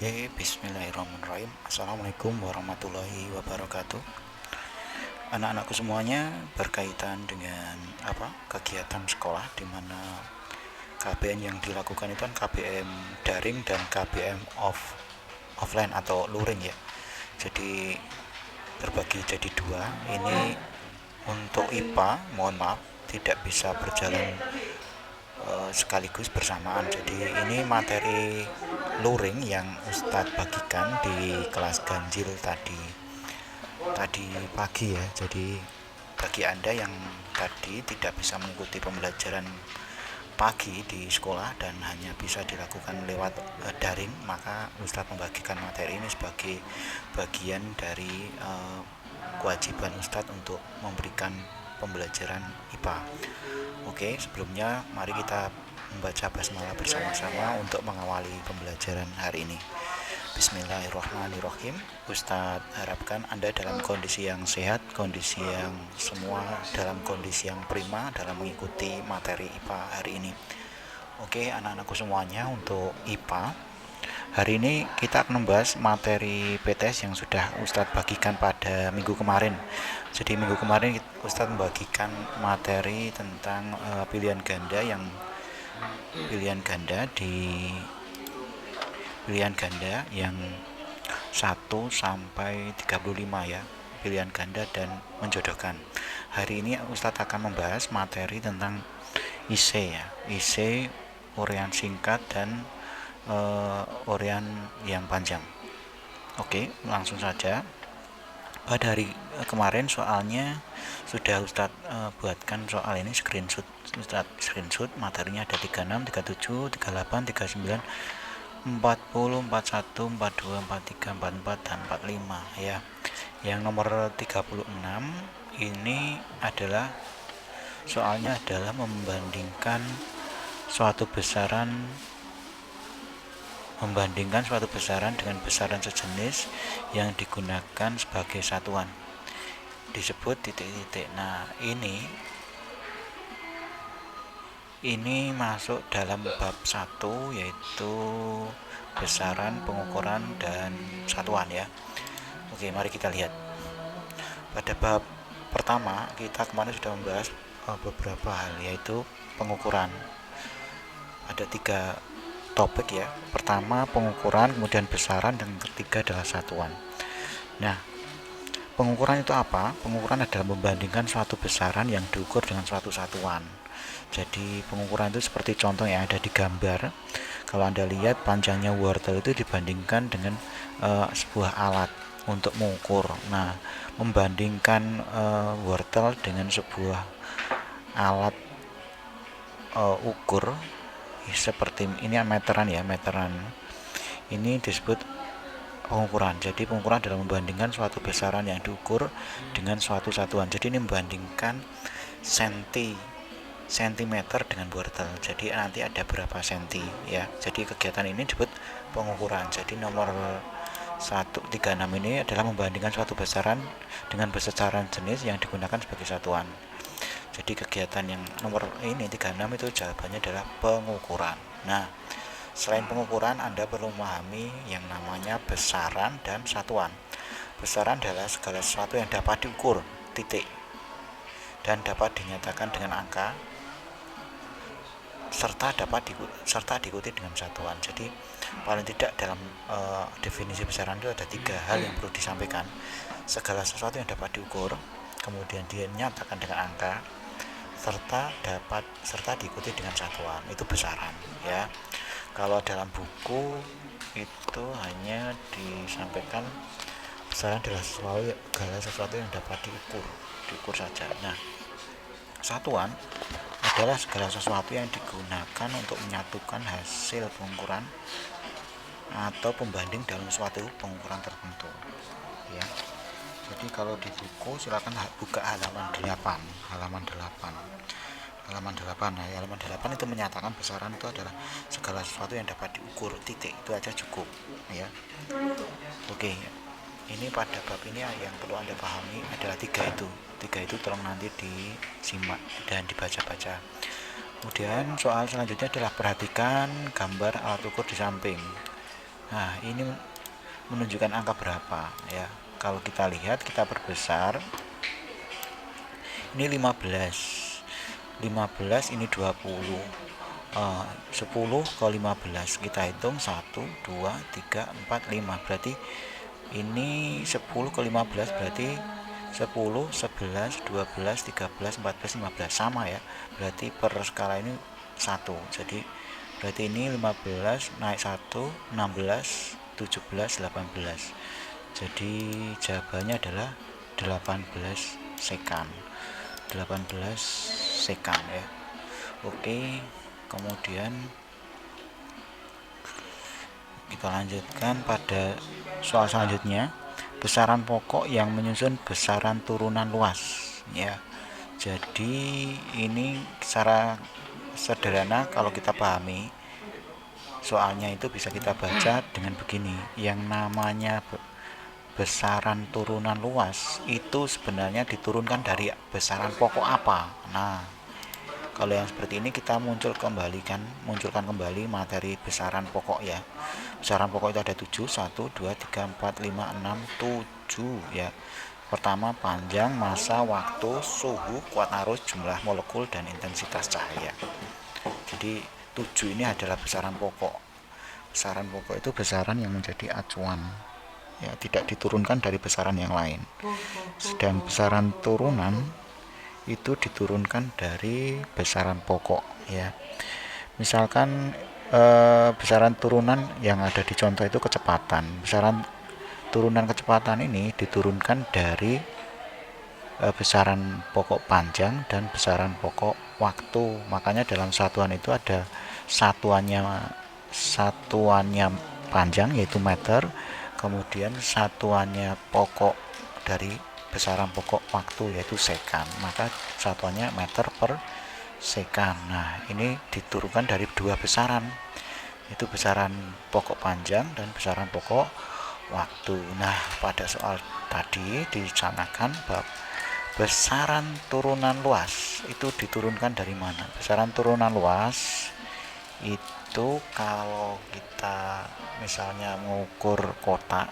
Oke, bismillahirrahmanirrahim. Assalamualaikum warahmatullahi wabarakatuh. Anak-anakku semuanya, berkaitan dengan kegiatan sekolah, di mana KBM yang dilakukan itu kan KBM daring dan KBM offline atau luring ya. Jadi terbagi jadi dua. Ini untuk IPA, mohon maaf tidak bisa berjalan sekaligus bersamaan. Jadi ini materi luring yang Ustadz bagikan di kelas ganjil tadi pagi ya. Jadi bagi Anda yang tadi tidak bisa mengikuti pembelajaran pagi di sekolah dan hanya bisa dilakukan lewat daring, maka Ustadz membagikan materi ini sebagai bagian dari kewajiban Ustadz untuk memberikan pembelajaran IPA. Oke, sebelumnya mari kita membaca basmalah bersama-sama untuk mengawali pembelajaran hari ini. Bismillahirrahmanirrahim. Ustadz harapkan Anda dalam kondisi yang sehat, kondisi yang semua dalam kondisi yang prima dalam mengikuti materi IPA hari ini. Oke, anak-anakku semuanya, untuk IPA hari ini kita akan membahas materi PTS yang sudah Ustadz bagikan pada minggu kemarin. Jadi minggu kemarin Ustadz membagikan materi tentang pilihan ganda yang 1 sampai 35 ya, pilihan ganda dan menjodohkan. Hari ini Ustadz akan membahas materi tentang IC ya, IC uraian singkat dan uraian yang panjang. Oke, langsung saja. Pada hari kemarin soalnya sudah Ustadz buatkan soal ini, Ustadz screenshot. Materinya ada 36, 37, 38, 39, 40, 41, 42, 43, 44, dan 45 ya. Yang nomor 36 ini adalah soalnya adalah membandingkan suatu besaran dengan besaran sejenis yang digunakan sebagai satuan, disebut titik-titik. Nah, ini masuk dalam bab 1, yaitu besaran, pengukuran, dan satuan ya. Oke, mari kita lihat. Pada bab pertama kita kemarin sudah membahas beberapa hal, yaitu pengukuran. Ada 3 topik ya. Pertama pengukuran, kemudian besaran, dan ketiga adalah satuan. Nah, pengukuran itu apa? Pengukuran adalah membandingkan suatu besaran yang diukur dengan suatu satuan. Jadi pengukuran itu seperti contoh yang ada di gambar. Kalau Anda lihat, panjangnya wortel itu dibandingkan dengan sebuah alat untuk mengukur. Nah, membandingkan wortel dengan sebuah alat ukur seperti ini, meteran ya, ini disebut pengukuran. Jadi pengukuran adalah membandingkan suatu besaran yang diukur dengan suatu satuan. Jadi ini membandingkan sentimeter dengan wortel. Jadi nanti ada berapa senti ya. Jadi kegiatan ini disebut pengukuran. Jadi nomor 136 ini adalah membandingkan suatu besaran dengan besaran jenis yang digunakan sebagai satuan. Jadi kegiatan yang nomor ini 36 itu jawabannya adalah pengukuran. Nah, selain pengukuran, Anda perlu memahami yang namanya besaran dan satuan. Besaran adalah segala sesuatu yang dapat diukur, titik, dan dapat dinyatakan dengan angka, serta diikuti dengan satuan. Jadi paling tidak dalam definisi besaran itu ada 3 hal yang perlu disampaikan. Segala sesuatu yang dapat diukur, kemudian dinyatakan dengan angka, serta diikuti dengan satuan, itu besaran ya. Kalau dalam buku itu hanya disampaikan besaran adalah segala sesuatu yang dapat diukur saja. Nah, satuan adalah segala sesuatu yang digunakan untuk menyatukan hasil pengukuran atau pembanding dalam suatu pengukuran tertentu ya. Jadi kalau di buku silakan buka halaman 8. Nah, halaman 8 itu menyatakan besaran itu adalah segala sesuatu yang dapat diukur, titik, itu aja cukup ya. Oke, ini pada bab ini yang perlu Anda pahami adalah 3 itu tolong nanti disimak dan dibaca-baca. Kemudian soal selanjutnya adalah perhatikan gambar alat ukur di samping. Nah, ini menunjukkan angka berapa ya. Kalau kita lihat, kita perbesar, ini 15 ini 20, 10 ke 15 kita hitung 1 2 3 4 5, berarti ini 10 ke 15 berarti 10 11 12 13 14 15 sama ya, berarti per skala ini 1. Jadi berarti ini 15 naik 1 16 17 18. Jadi jawabannya adalah 18 sekan. 18 sekan ya. Oke, kemudian kita lanjutkan pada soal selanjutnya. Besaran pokok yang menyusun besaran turunan luas ya. Jadi ini secara sederhana kalau kita pahami soalnya itu bisa kita baca dengan begini. Yang namanya besaran turunan luas itu sebenarnya diturunkan dari besaran pokok apa. Nah, kalau yang seperti ini kita munculkan kembali materi besaran pokok ya. Besaran pokok itu ada 7, 1, 2, 3, 4, 5, 6, 7 ya. Pertama, panjang, masa, waktu, suhu, kuat arus, jumlah molekul, dan intensitas cahaya. Jadi 7 ini adalah besaran pokok. Besaran pokok itu besaran yang menjadi acuan ya, tidak diturunkan dari besaran yang lain. Sedang besaran turunan itu diturunkan dari besaran pokok ya. Misalkan besaran turunan yang ada di contoh itu kecepatan. Besaran turunan kecepatan ini diturunkan dari besaran pokok panjang dan besaran pokok waktu. Makanya dalam satuan itu ada satuannya panjang yaitu meter, kemudian satuannya pokok dari besaran pokok waktu yaitu sekan, maka satuannya meter per sekan. Nah, ini diturunkan dari dua besaran, itu besaran pokok panjang dan besaran pokok waktu. Nah, pada soal tadi dicanakan bab besaran turunan luas itu diturunkan dari mana. Besaran turunan luas itu kalau kita misalnya mengukur kotak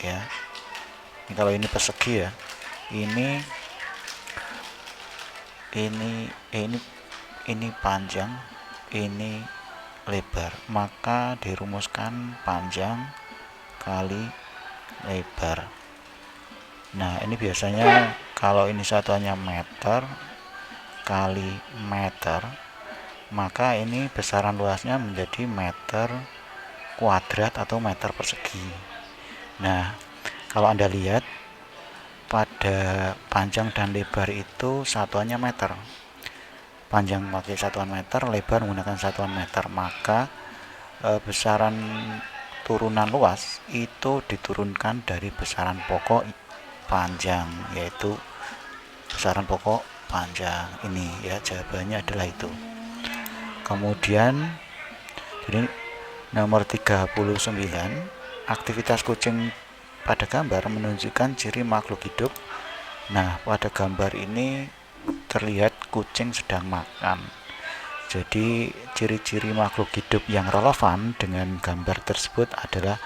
ya, ini kalau ini persegi ya, ini panjang, ini lebar, maka dirumuskan panjang kali lebar. Nah, ini biasanya kalau ini satuannya meter kali meter, maka ini besaran luasnya menjadi meter kuadrat atau meter persegi. Nah, kalau Anda lihat pada panjang dan lebar itu satuannya meter. Panjang pakai satuan meter, lebar menggunakan satuan meter, maka besaran turunan luas itu diturunkan dari besaran pokok panjang, yaitu besaran pokok panjang ini ya. Jawabannya adalah itu. Kemudian jadi nomor 39, aktivitas kucing pada gambar menunjukkan ciri makhluk hidup. Nah, pada gambar ini terlihat kucing sedang makan. Jadi ciri-ciri makhluk hidup yang relevan dengan gambar tersebut adalah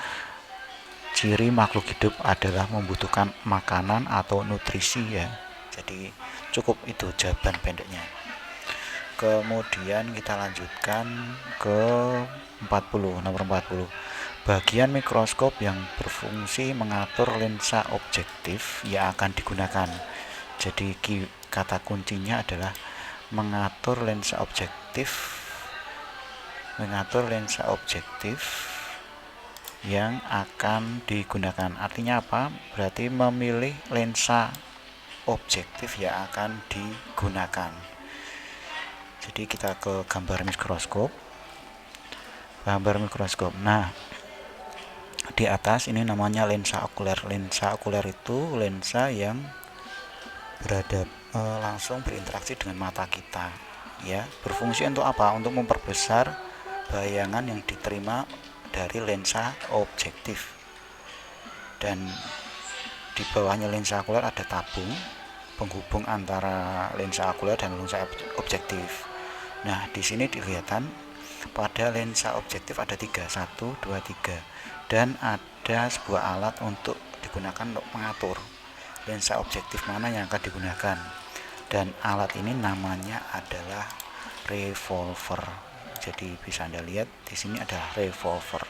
ciri makhluk hidup adalah membutuhkan makanan atau nutrisi ya. Jadi cukup itu jawaban pendeknya. Kemudian kita lanjutkan ke 40, nomor 40. Bagian mikroskop yang berfungsi mengatur lensa objektif yang akan digunakan. Jadi kata kuncinya adalah mengatur lensa objektif yang akan digunakan. Artinya apa? Berarti memilih lensa objektif yang akan digunakan. Jadi kita ke gambar mikroskop. Nah, di atas ini namanya lensa okuler. Lensa okuler itu lensa yang langsung berinteraksi dengan mata kita ya. Berfungsi untuk apa? Untuk memperbesar bayangan yang diterima dari lensa objektif. Dan di bawahnya lensa okuler ada tabung penghubung antara lensa okuler dan lensa objektif. Nah, di sini dilihatkan Pada lensa objektif ada 3, 1, 2, 3, dan ada sebuah alat untuk digunakan untuk mengatur lensa objektif mana yang akan digunakan, dan alat ini namanya adalah revolver. Jadi bisa Anda lihat di sini ada revolver.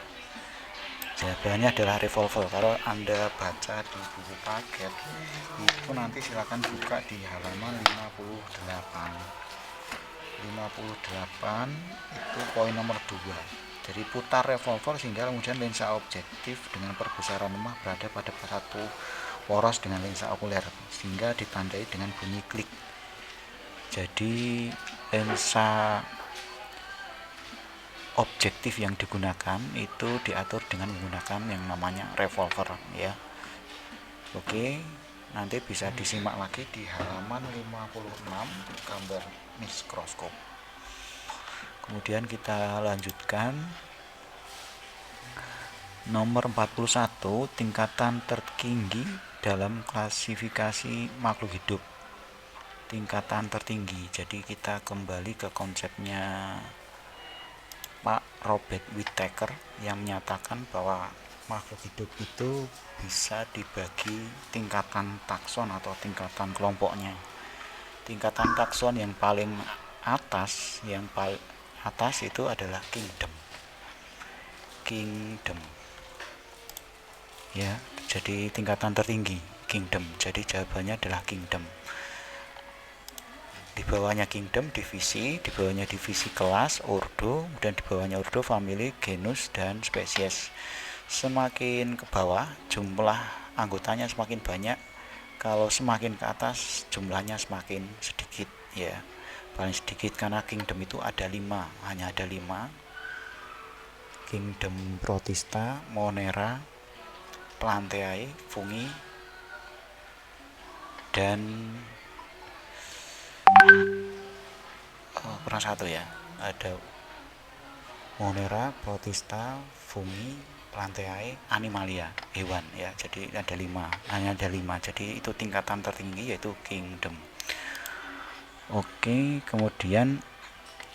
Jawabannya adalah revolver. Kalau Anda baca di buku paket itu nanti silakan buka di halaman 58 itu poin nomor 2. Jadi putar revolver sehingga kemudian lensa objektif dengan perbesaran lemah berada pada satu poros dengan lensa okuler sehingga ditandai dengan bunyi klik. Jadi lensa objektif yang digunakan itu diatur dengan menggunakan yang namanya revolver ya. Oke, nanti bisa disimak lagi di halaman 56 gambar mikroskop. Kemudian kita lanjutkan nomor 41, tingkatan tertinggi dalam klasifikasi makhluk hidup. Tingkatan tertinggi. Jadi kita kembali ke konsepnya Pak Robert Whittaker yang menyatakan bahwa makhluk hidup itu bisa dibagi tingkatan takson atau tingkatan kelompoknya. Tingkatan takson yang paling atas itu adalah kingdom ya. Jadi tingkatan tertinggi kingdom. Jadi jawabannya adalah kingdom. Di bawahnya kingdom divisi, di bawahnya divisi kelas, ordo, dan di bawahnya ordo, famili, genus, dan spesies. Semakin ke bawah jumlah anggotanya semakin banyak, kalau semakin ke atas jumlahnya semakin sedikit ya. Paling sedikit karena kingdom itu ada 5, hanya ada 5. Kingdom Protista, Monera, Plantae, Fungi, dan pernah satu ya, ada Monera, Protista, Fungi, Plantae, Animalia, hewan ya. Jadi ada 5, hanya ada 5. Jadi itu tingkatan tertinggi yaitu kingdom. Oke, kemudian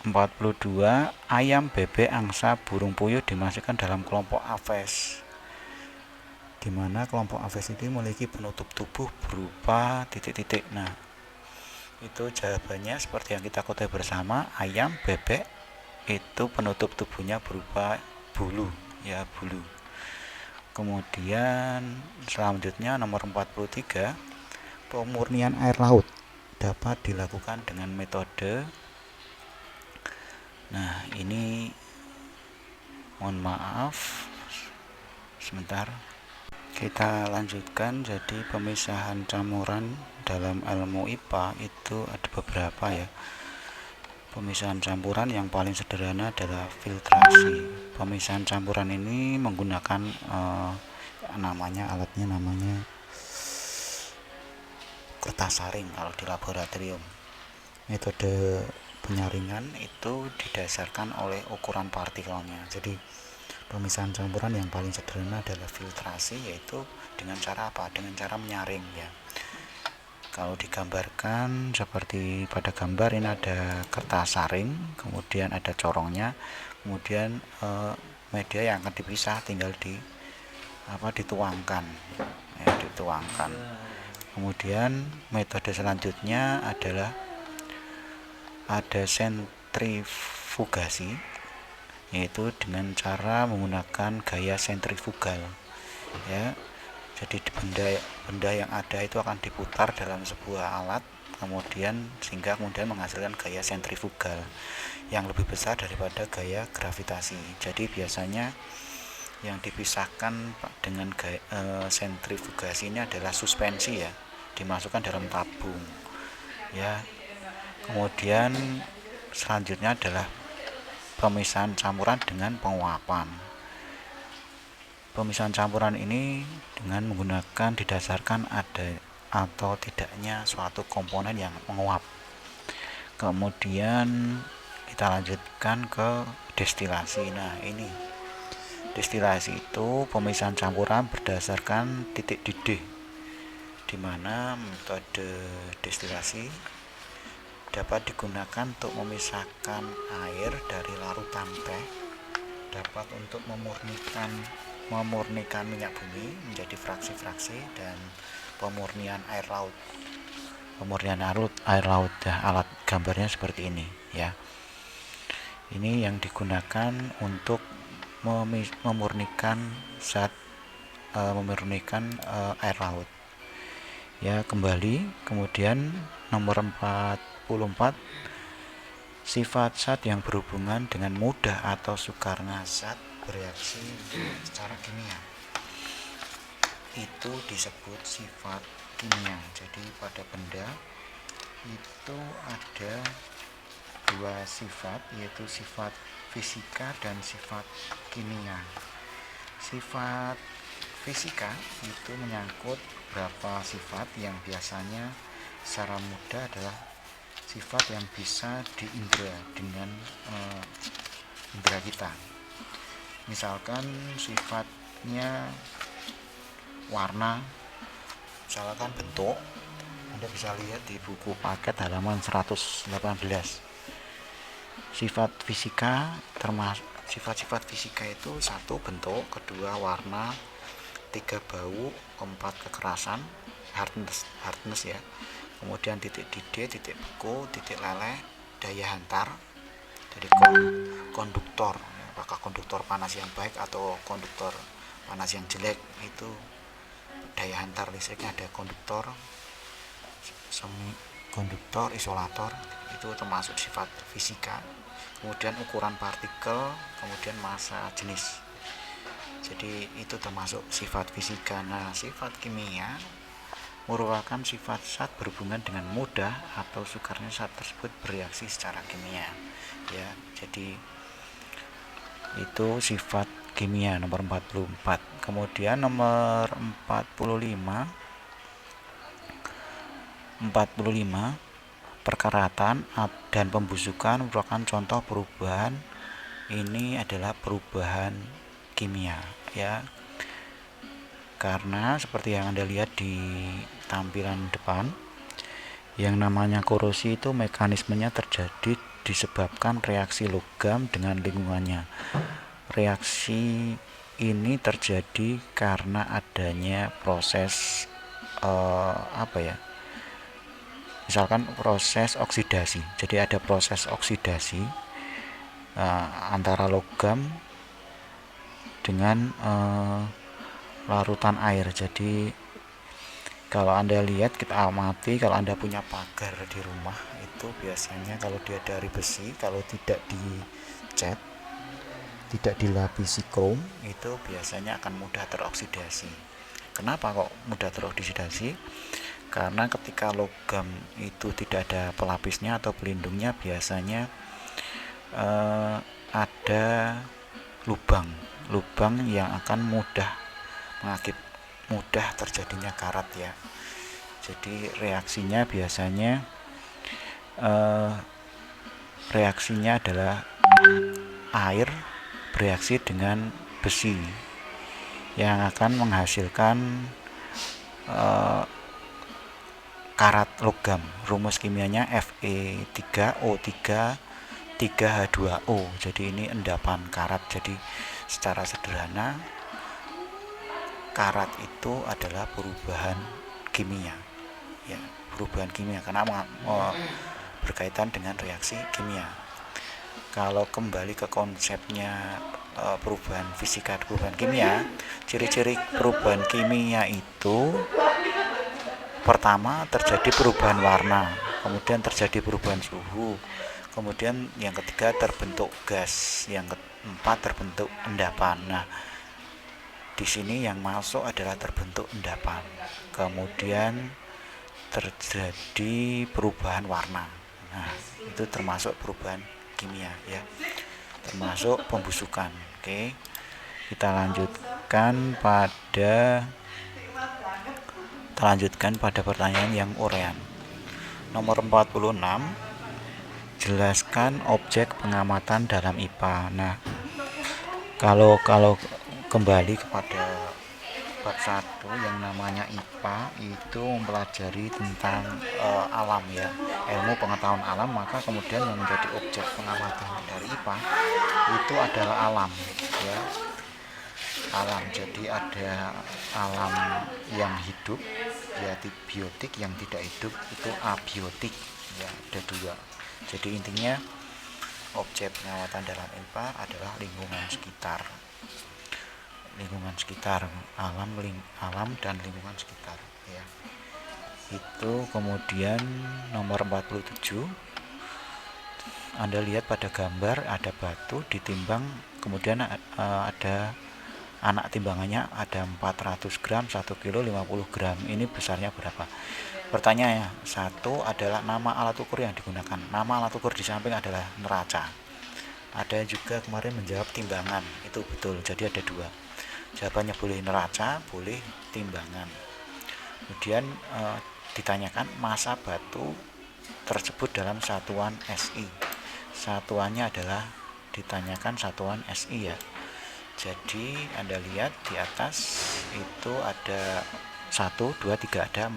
42, ayam, bebek, angsa, burung puyuh dimasukkan dalam kelompok Aves, di mana kelompok Aves itu memiliki penutup tubuh berupa titik-titik. Nah, itu jawabannya seperti yang kita ketahui bersama, ayam, bebek itu penutup tubuhnya berupa bulu ya, bulu. Kemudian selanjutnya nomor 43, pemurnian air laut dapat dilakukan dengan metode. Nah, ini mohon maaf sebentar, kita lanjutkan. Jadi pemisahan campuran dalam ilmu IPA itu ada beberapa ya. Pemisahan campuran yang paling sederhana adalah filtrasi. Pemisahan campuran ini menggunakan alatnya namanya kertas saring kalau di laboratorium. Metode penyaringan itu didasarkan oleh ukuran partikelnya. Jadi pemisahan campuran yang paling sederhana adalah filtrasi, yaitu dengan cara apa? Dengan cara menyaring ya. Kalau digambarkan seperti pada gambar ini, ada kertas saring, kemudian ada corongnya, kemudian media yang akan dipisah tinggal dituangkan ya, dituangkan. Kemudian metode selanjutnya adalah ada sentrifugasi, yaitu dengan cara menggunakan gaya sentrifugal ya. Jadi benda yang ada itu akan diputar dalam sebuah alat, sehingga kemudian menghasilkan gaya sentrifugal yang lebih besar daripada gaya gravitasi. Jadi biasanya yang dipisahkan dengan sentrifugasi ini adalah suspensi ya, dimasukkan dalam tabung ya. Kemudian selanjutnya adalah pemisahan campuran dengan penguapan. Pemisahan campuran ini dengan menggunakan didasarkan ada atau tidaknya suatu komponen yang menguap. Kemudian kita lanjutkan ke destilasi. Nah, ini destilasi itu pemisahan campuran berdasarkan titik didih, di mana metode destilasi dapat digunakan untuk memisahkan air dari larutan teh, dapat untuk memurnikan minyak bumi menjadi fraksi-fraksi, dan pemurnian air laut. Ya, alat gambarnya seperti ini ya. Ini yang digunakan untuk memurnikan air laut ya. Kembali kemudian nomor 44, sifat zat yang berhubungan dengan mudah atau sukarnya zat bereaksi secara kimia itu disebut sifat kimia. Jadi pada benda itu ada dua sifat, yaitu sifat fisika dan sifat kimia. Sifat fisika itu menyangkut beberapa sifat yang biasanya secara mudah adalah sifat yang bisa diindra dengan indera kita. Misalkan sifatnya warna, misalkan bentuk, Anda bisa lihat di buku paket halaman 118. Sifat fisika termasuk sifat-sifat fisika itu: 1 bentuk, 2 warna, 3 bau, 4 kekerasan, hardness ya. Kemudian titik didih, titik beku, titik leleh, daya hantar. Jadi konduktor, apakah konduktor panas yang baik atau konduktor panas yang jelek, itu daya hantar listriknya ada konduktor, semi konduktor, isolator, itu termasuk sifat fisika. Kemudian ukuran partikel, kemudian massa jenis. Jadi itu termasuk sifat fisika. Nah, sifat kimia merupakan sifat zat berhubungan dengan mudah atau sukarnya zat tersebut bereaksi secara kimia ya. Jadi itu sifat kimia nomor 44. Kemudian nomor 45, perkaratan dan pembusukan merupakan contoh perubahan. Ini adalah perubahan kimia ya, karena seperti yang Anda lihat di tampilan depan, yang namanya korosi itu mekanismenya terjadi disebabkan reaksi logam dengan lingkungannya. Reaksi ini terjadi karena adanya proses misalkan proses oksidasi. Jadi ada proses oksidasi antara logam dengan larutan air. Jadi kalau Anda lihat, kita amati, kalau Anda punya pagar di rumah itu biasanya kalau dia dari besi, kalau tidak dicat, tidak dilapisi krom, itu biasanya akan mudah teroksidasi. Kenapa kok mudah teroksidasi? Karena ketika logam itu tidak ada pelapisnya atau pelindungnya, biasanya ada lubang yang akan mudah terjadinya karat ya. Jadi reaksinya biasanya reaksinya adalah air bereaksi dengan besi yang akan menghasilkan karat logam. Rumus kimianya Fe3O3 3H2O. Jadi ini endapan karat. Jadi secara sederhana, karat itu adalah perubahan kimia ya, perubahan kimia karena berkaitan dengan reaksi kimia. Kalau kembali ke konsepnya perubahan fisika, perubahan kimia, ciri-ciri perubahan kimia itu: pertama, terjadi perubahan warna, kemudian terjadi perubahan suhu, kemudian yang ketiga terbentuk gas, yang keempat terbentuk endapan. Nah, di sini yang masuk adalah terbentuk endapan, kemudian terjadi perubahan warna. Nah, itu termasuk perubahan kimia ya, termasuk pembusukan. Oke, kita lanjutkan pada pertanyaan yang urean. Nomor 46, jelaskan objek pengamatan dalam IPA. Nah, kalau kembali kepada bab 1 yang namanya IPA, itu mempelajari tentang alam ya. ilmu pengetahuan alam, maka kemudian yang menjadi objek pengamatan dari IPA itu adalah alam, ya, alam. Jadi ada alam yang hidup, yaitu biotik, yang tidak hidup itu abiotik, ya, ada dua. Jadi intinya objek pengamatan dalam IPA adalah lingkungan sekitar, alam dan lingkungan sekitar, ya. Itu kemudian nomor 47, Anda lihat pada gambar ada batu ditimbang, kemudian ada anak timbangannya ada 400 gram, 1 kilo 50 gram. Ini besarnya berapa? Pertanyaannya, satu adalah nama alat ukur yang digunakan. Nama alat ukur di samping adalah neraca. Ada juga kemarin menjawab timbangan, itu betul, jadi ada dua. Jawabannya boleh neraca, boleh timbangan. Kemudian ditanyakan massa batu tersebut dalam satuan SI. Satuannya adalah ditanyakan satuan SI, ya. Jadi Anda lihat di atas itu ada 1, 2, 3, ada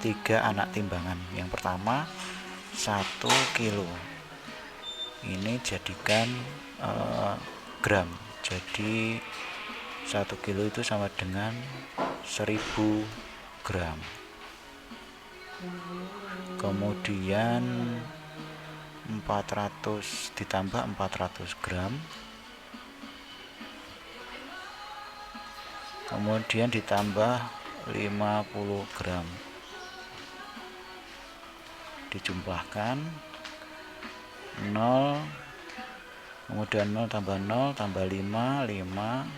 3 anak timbangan. Yang pertama 1 kilo, ini jadikan gram. Jadi 1 kilo itu sama dengan 1000 gram. Kemudian 400 ditambah 400 gram, kemudian ditambah 50 gram, dijumlahkan 0, kemudian 0 tambah 0 tambah 5, 5,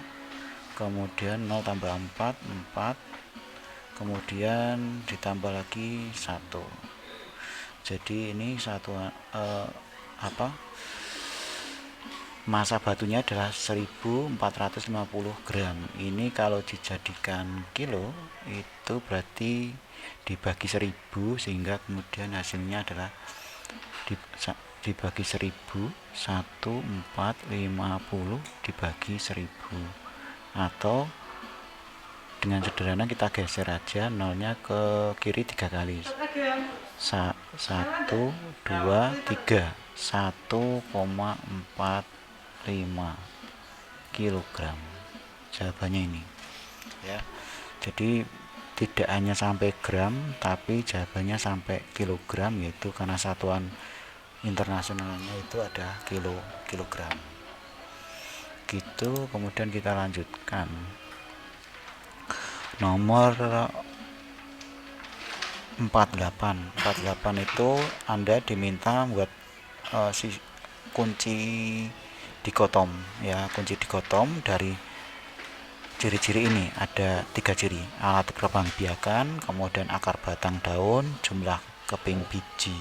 kemudian 0 tambah 4, 4, kemudian ditambah lagi 1. Jadi ini massa batunya adalah 1450 gram. Ini kalau dijadikan kilo itu berarti dibagi 1000, sehingga kemudian hasilnya adalah dibagi 1000, 1450 dibagi 1000, atau dengan sederhana kita geser aja nolnya ke kiri 3 kali. 1, 2, 3, 1,45 kilogram. Jawabannya ini, ya. Jadi tidak hanya sampai gram, tapi jawabannya sampai kilogram, yaitu karena satuan internasionalnya itu ada kilogram. Gitu. Kemudian kita lanjutkan nomor 48 itu Anda diminta buat kunci dikotom, ya. Kunci dikotom dari ciri-ciri ini ada 3 ciri: alat perkembangbiakan, kemudian akar batang daun, jumlah keping biji,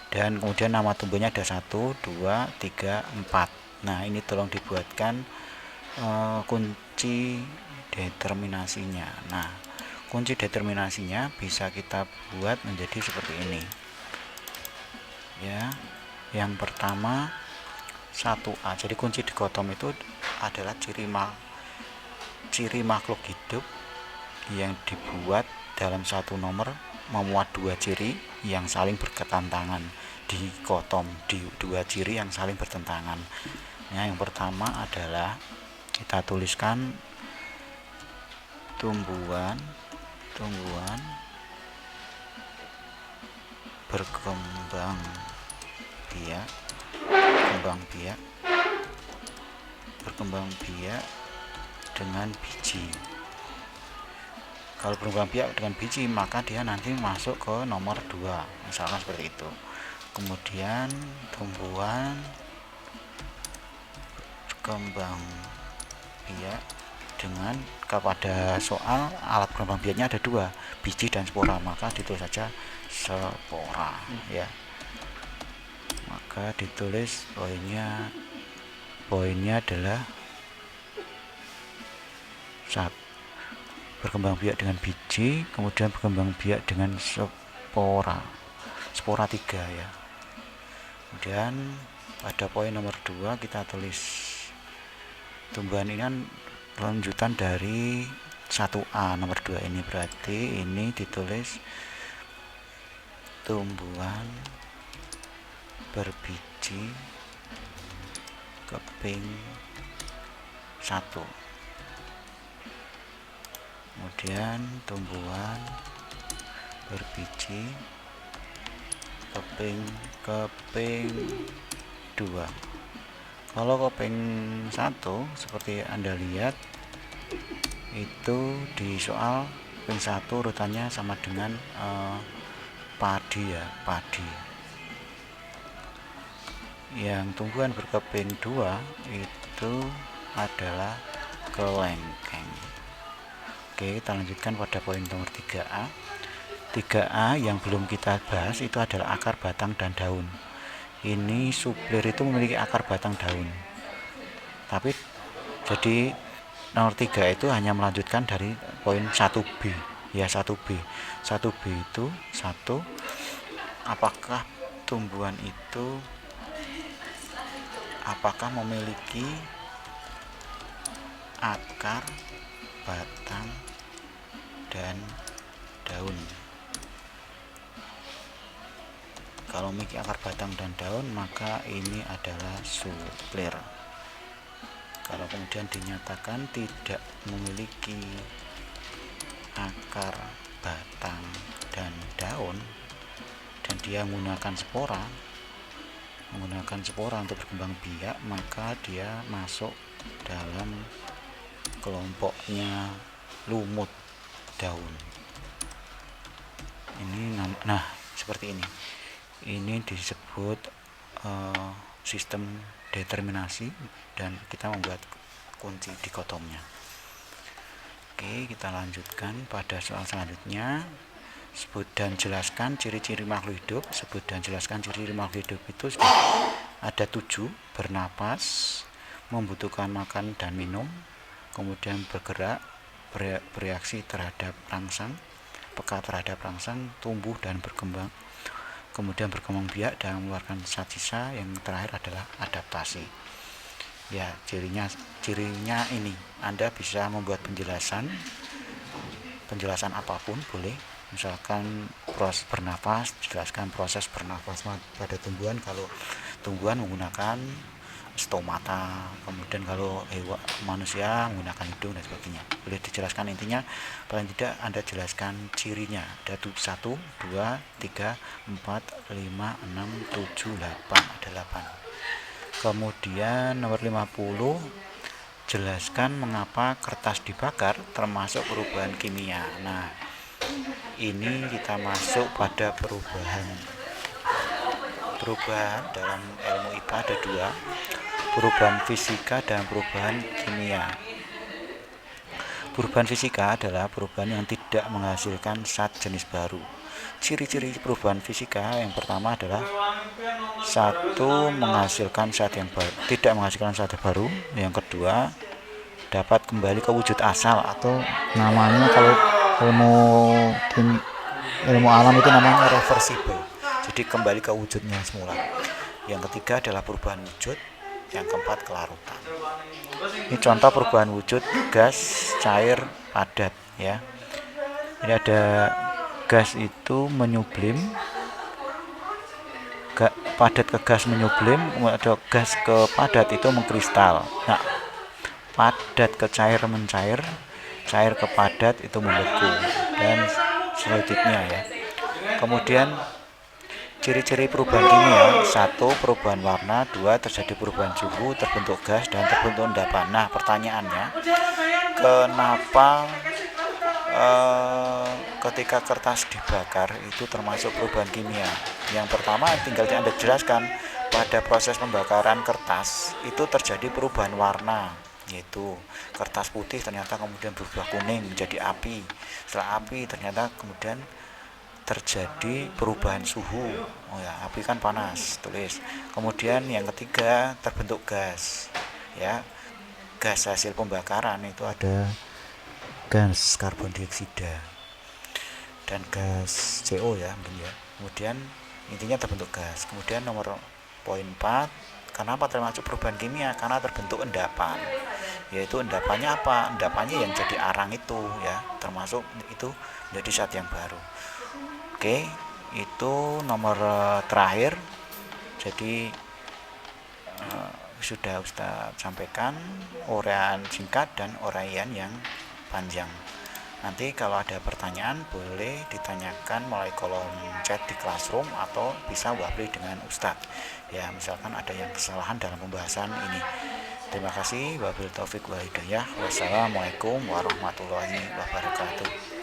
dan kemudian nama tumbuhnya ada 1, 2, 3, 4. Nah, ini tolong dibuatkan kunci determinasinya. Nah, kunci determinasinya bisa kita buat menjadi seperti ini, ya. Yang pertama 1A. Jadi kunci dikotom itu adalah ciri makhluk hidup yang dibuat dalam satu nomor memuat 2 ciri yang saling bertentangan. Dikotom di 2 ciri yang saling bertentangan. Nah, yang pertama adalah kita tuliskan tumbuhan berkembang biak dengan biji. Kalau berkembang biak dengan biji, maka dia nanti masuk ke nomor 2, misalkan seperti itu. Kemudian tumbuhan berkembang biak dengan, kepada soal alat berkembang biaknya ada 2, biji dan spora, maka ditulis saja spora, ya. Maka ditulis poinnya adalah 1, berkembang biak dengan biji, kemudian berkembang biak dengan spora 3, ya. Kemudian pada poin nomor 2 kita tulis tumbuhan ini kan lanjutan dari 1A nomor 2 ini, berarti ini ditulis tumbuhan berbiji keping 1, kemudian tumbuhan berbiji keping 2. Kalau keping 1 seperti Anda lihat itu di soal keping 1 urutannya sama dengan padi ya, padi. Yang tumbuhan berkeping 2 itu adalah kelengkeng. Oke, kita lanjutkan pada poin nomor 3A. 3A yang belum kita bahas itu adalah akar, batang, dan daun. Ini suplir itu memiliki akar, batang, daun. Tapi jadi nomor 3 itu hanya melanjutkan dari poin 1B ya, 1B. 1B itu 1, apakah tumbuhan itu memiliki akar, batang, dan daun. Kalau memiliki akar, batang, dan daun, maka ini adalah suplir. Kalau kemudian dinyatakan tidak memiliki akar, batang, dan daun, dan dia menggunakan spora untuk berkembang biak, maka dia masuk dalam kelompoknya lumut daun. Ini nah seperti ini. Ini disebut sistem determinasi, dan kita membuat kunci dikotomnya. Oke, kita lanjutkan pada soal selanjutnya. Sebut dan jelaskan ciri-ciri makhluk hidup. Sebut dan jelaskan ciri-ciri makhluk hidup itu ada 7: bernapas, membutuhkan makan dan minum, kemudian bergerak, bereaksi terhadap rangsang, peka terhadap rangsang, tumbuh dan berkembang, kemudian berkembang biak dan mengeluarkan zat sisa. Yang terakhir adalah adaptasi. Ya, cirinya ini. Anda bisa membuat penjelasan apapun boleh. Misalkan proses bernapas, jelaskan proses bernapas pada tumbuhan. Kalau tumbuhan menggunakan stomata, kemudian kalau manusia menggunakan hidung dan sebagainya, boleh dijelaskan. Intinya paling tidak Anda jelaskan cirinya. Ada 1, 2, 3, 4, 5, 6, 7, 8, ada 8. Kemudian nomor 50, jelaskan mengapa kertas dibakar termasuk perubahan kimia. Nah, ini kita masuk pada perubahan dalam ilmu IPA ada 2, perubahan fisika dan perubahan kimia. Perubahan fisika adalah perubahan yang tidak menghasilkan zat jenis baru. Ciri-ciri perubahan fisika yang pertama adalah 1, menghasilkan zat yang baru, tidak menghasilkan zat baru. Yang kedua, dapat kembali ke wujud asal, atau namanya kalau ilmu alam itu namanya reversible, jadi kembali ke wujudnya semula. Yang ketiga adalah perubahan wujud. Yang keempat, kelarutan. Ini contoh perubahan wujud gas, cair, padat ya. Ini ada gas itu menyublim, padat ke gas menyublim, ada gas ke padat itu mengkristal. Nah, padat ke cair mencair, cair ke padat itu membeku, dan selanjutnya ya. Kemudian ciri-ciri perubahan kimia: 1, perubahan warna, 2, terjadi perubahan suhu, terbentuk gas, dan terbentuk endapan. Nah, pertanyaannya, kenapa ketika kertas dibakar itu termasuk perubahan kimia? Yang pertama, tinggal Anda jelaskan pada proses pembakaran kertas itu terjadi perubahan warna, yaitu kertas putih ternyata kemudian berubah kuning menjadi api. Setelah api ternyata kemudian terjadi perubahan suhu. Oh ya, api kan panas, tulis. Kemudian yang ketiga, terbentuk gas. Ya. Gas hasil pembakaran itu ada gas karbon dioksida dan gas CO ya, mungkin ya. Kemudian intinya terbentuk gas. Kemudian nomor poin 4, kenapa termasuk perubahan kimia? Karena terbentuk endapan. Yaitu endapannya apa? Endapannya yang jadi arang itu ya, termasuk itu menjadi zat yang baru. Oke, itu nomor terakhir. Jadi sudah Ustadz sampaikan uraian singkat dan uraian yang panjang. Nanti kalau ada pertanyaan boleh ditanyakan melalui kolom chat di Classroom atau bisa wabli dengan Ustadz. Ya, misalkan ada yang kesalahan dalam pembahasan ini. Terima kasih. Wabillahi taufik wal hidayah. Wassalamualaikum warahmatullahi wabarakatuh.